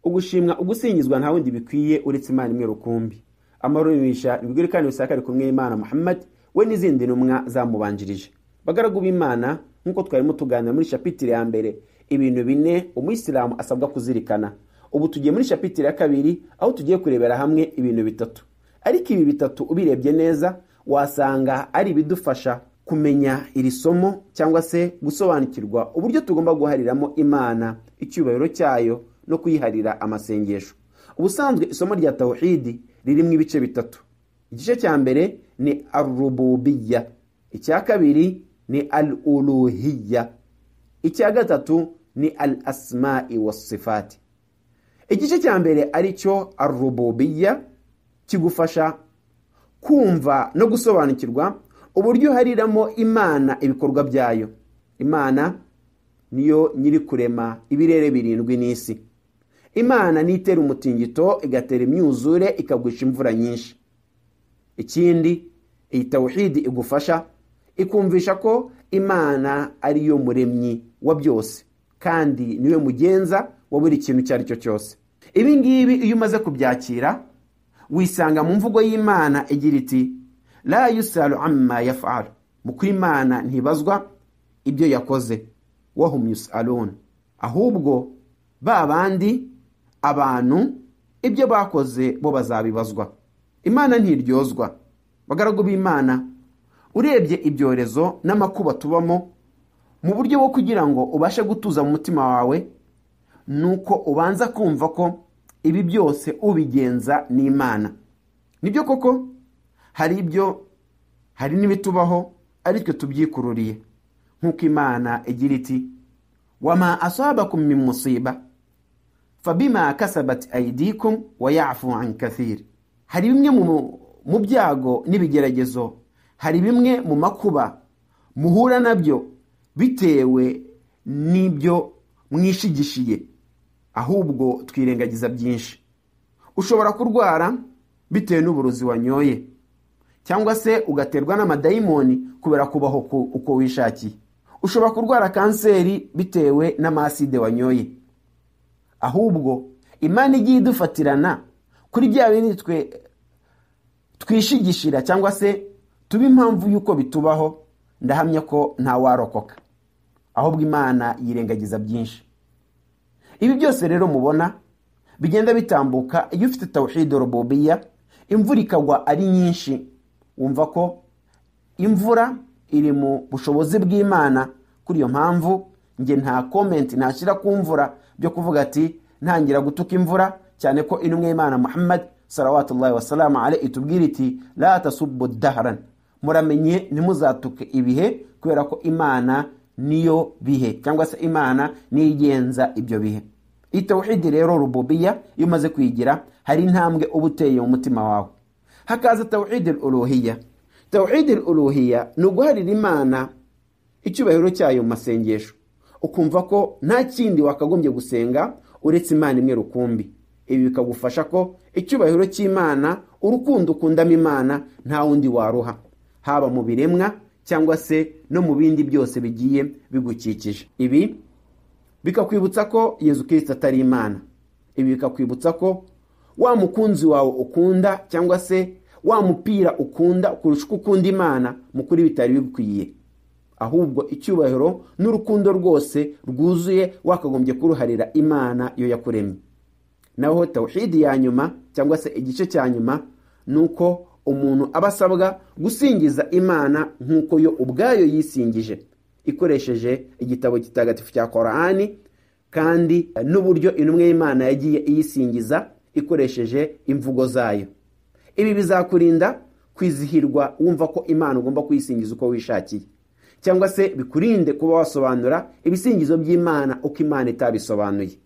ugushimwa ugusingizwa nta wundi bikwiye uretse Imana imwe rukumbi. Amarumisha ibiguri kandi bisakare kumwe Imana Muhammad we n'izindi ntumwa zamubanjirije. Bagaragu b'Imana, nkuko twarimo tuganira muri chapitre ya mbere ibintu bine umuyisilamu asabwa kuzirikana. Ubu tugiye muri chapitre ya kabiri aho tugiye kurebera hamwe ibintu bitatu. Ariko ibi bitatu ubirebye neza wasanga ari bidufasha kumenya iri somo cyangwa se gusobanukirwa uburyo tugomba guhariramo Imana icyubahiro cyayo no kuyiharira amasengesho. Ubusanzwe isomo rya tawhidi ririmo ibice bitatu. Igice cya mbere ni ar-rububiyya, icya kabiri ni al-uluhiyya, icya gatatu ni al-asma'i was-sifati. Igice cya mbere ari cyo ar-rububiyya kigufasha kumva no gusobanukirwa uburyo hariramo Imana ibikorwa byayo. Imana niyo nyiri kurema ibirere birindwi n'isi. Imana ni itera umutingito, igatera imyuzure, ikagwisha imvura nyinshi. Ikindi, iyi tawhidi igufasha ikumvisha ko Imana ariyo muremyi wa byose kandi niwe mugenza wa buri kintu cyari cyo cyose. Ibi ngibi iyo umaze kubyakira wisanga mu mvugo y'Imana igira iti la yusalu amma yaf'al, muko Imana ntibazwa ibyo yakoze, wahum yusalun, ahubwo babandi abantu ibyo bakoze bo bazabibazwa. Imana ntiryozwa. Bagaragu b'Imana, urebye ibyorezo n'amakuba tubamo, mu buryo bwo kugira ngo ubashe gutuza mu mutima wawe nuko ubanza kumva ko ibi byose ubigenza n'Imana. Nibyo koko hari n'ibitubaho aritwe tubyikururiye, nkuko Imana igira iti wama asabakum min musiba fabima kasabat aydikum wa ya'fu an kathir. Hari bimwe mu byago n'ibigeragezo, hari bimwe mu makuba muhura nabyo bitewe n'ibyo mwishigishiye, ahubwo twirengagiza byinshi. Ushobora kurwara bitewe n'uburozi wanyoye, cyangwa se ugaterwa n'amadayimoni kubera kubaho uko wishakiye. Ushobora kurwara kanseri bitewe n'amaside wanyoye. Ahubwo Imana igiye idufatirana kuri bya bindi twishigishira cyangwa se tuba impamvu yuko bitubaho, ndahamya ko nta warokoka, ahubwo Imana yirengagiza byinshi. Ibi byose rero mubona bigenda bitambuka iyo ufite tawhid rububiyya, imvura ikagwa ari nyinshi, wumva ko imvura iri mu bushobozi bw'Imana. Kuri iyo mpamvu nge nta comment nashyira ku mvura byo kuvuga ati ntangira gutuka imvura, cyane ko intumwa y'Imana Muhammad salawatullahi wasalamu alayhi itubwira iti la tasubbu dahran, muramenye ntimuzatuke ibihe, kubera ko Imana niyo bihe cyangwa se Imana nigenza ibyo bihe. Itawhid rero rububiyya iyo umaze kwigira hari intambwe ubuteye mu mutima wawe. Hakaza tawhid al-uluhiyya. Tawhid al-uluhiyya ni uguharira Imana icyubahiro cyayo mu masengesho, ukumva ko nta kindi wakagombye gusenga uretse Imana imwe rukumbi. Ibi bikagufasha ko icyubahiro cy'Imana, urukundo ukundamo Imana nta wundi waruha, haba mu biremwa cyangwa se no mu bindi byose bigiye bigukikije. Ibi bikakwibutsa ko Yesu Kristo atari Imana. Ibi bikakwibutsa ko wa mukunzi wawe ukunda cyangwa se wa mupira ukunda kurusha uko ukunda Imana mu kuri bitari bigukwiye, ahubwo icyubahiro n'urukundo rwose rwuzuye wakagombye kuruharira Imana yo yakuremye. Naho tawhidi ya nyuma cyangwa se igice cya nyuma nuko umuntu abasabwa gusingiza Imana nkuko yo ubwayo yisingije ikoresheje igitabo kitagatifu cya Qur'ani, kandi n'uburyo intumwa y'Imana yagiye iyisingiza ikoresheje imvugo zayo. Ibi bizakurinda kwizihirwa wumva ko Imana ugomba kuyisingiza uko wishakiye, cyangwa se bikurinde kuba wasobanura ibisingizo by'Imana uko Imana itabisobanuye.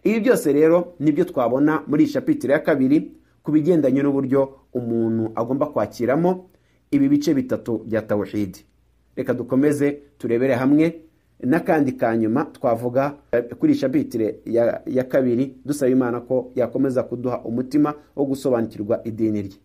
Ibi byose rero nibyo twabona muri chapitre ya kabiri kubigendanye n'uburyo umuntu agomba kwakiramo ibi bice bitatu bya tawhid. Reka dukomeze turebere hamwe n'akandi kanyuma twavuga kuri chapitre ya kabiri, dusaba Imana ko yakomeza kuduha umutima wo gusobanukirwa idini rye.